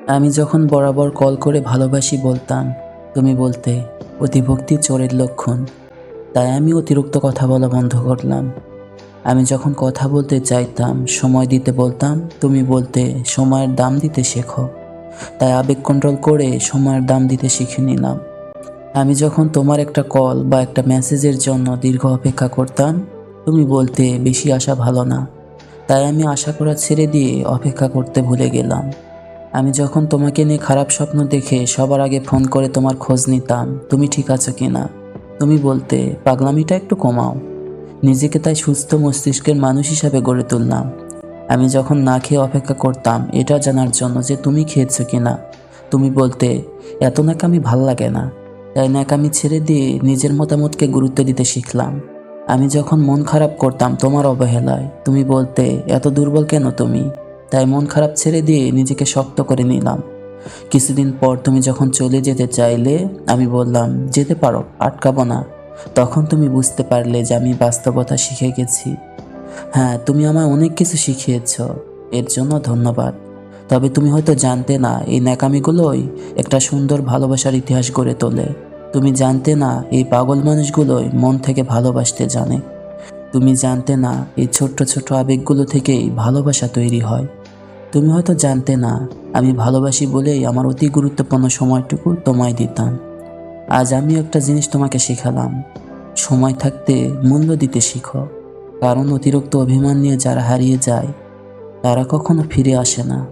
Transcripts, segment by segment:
আমি যখন বরাবর কল করে ভালোবাসি বলতাম, তুমি বলতে অতিভক্তি চোরের লক্ষণ। তাই আমি অতিরিক্ত কথা বলা বন্ধ করলাম। আমি যখন কথা বলতে চাইতাম, সময় দিতে বলতাম, তুমি বলতে সময়ের দাম দিতে শেখো। তাই আবেগ কন্ট্রোল করে সময়ের দাম দিতে শিখে নিলাম। আমি যখন তোমার একটা কল বা একটা মেসেজের জন্য দীর্ঘ অপেক্ষা করতাম, তুমি বলতে বেশি আশা ভালো না। তাই আমি আশা করা ছেড়ে দিয়ে অপেক্ষা করতে ভুলে গেলাম। আমি যখন তোমাকে নিয়ে খারাপ স্বপ্ন দেখে সবার আগে ফোন করে তোমার খোঁজ নিতাম, তুমি ঠিক আছো কিনা। তুমি বলতে পাগলামিটা একটু কমাও। নিজেকে তাই সুস্থ মস্তিষ্কের মানুষ হিসাবে গড়ে তুললাম। আমি যখন না খেয়ে অপেক্ষা করতাম এটা জানার জন্য যে তুমি খেয়েছো কিনা, তুমি বলতে এত ন্যাকামি ভাল লাগে না। তাই ন্যাকামি ছেড়ে দিয়ে নিজের মতামতকে গুরুত্ব দিতে শিখলাম। আমি যখন মন খারাপ করতাম তোমার অবহেলায়, তুমি বলতে এত দুর্বল কেন তুমি। তাই মন খারাপ ছেড়ে দিয়ে নিজেকে শক্ত করে নিলাম। কিছুদিন পর তুমি যখন চলে যেতে চাইলে, আমি বললাম যেতে পারো, আটকাবো না। তখন তুমি বুঝতে পারলে যে আমি বাস্তবতা শিখে গেছি। হ্যাঁ, তুমি আমায় অনেক কিছু শিখিয়েছ, এর জন্য ধন্যবাদ। তবে তুমি হয়তো জানতে না এই ন্যাকামিগুলোই একটা সুন্দর ভালোবাসার ইতিহাস গড়ে তোলে। তুমি জানতে না এই পাগল মানুষগুলোই মন থেকে ভালোবাসতে জানে। তুমি জানতে না এই ছোট্ট ছোট্ট আবেগগুলো থেকেই ভালোবাসা তৈরি হয়। তুমি হয়তো জানতে না আমি ভালোবাসি বলেই আমার অতি গুরুত্বপূর্ণ সময়টুকু তোমায় দিতাম। আজ আমি একটা জিনিস তোমাকে শেখালাম, সময় থাকতে মূল্য দিতে শিখো। কারণ অতিরিক্ত অভিমান নিয়ে যারা হারিয়ে যায় তারা কখনো ফিরে আসে না।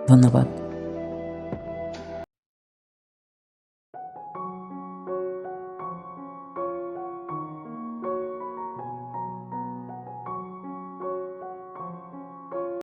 ধন্যবাদ।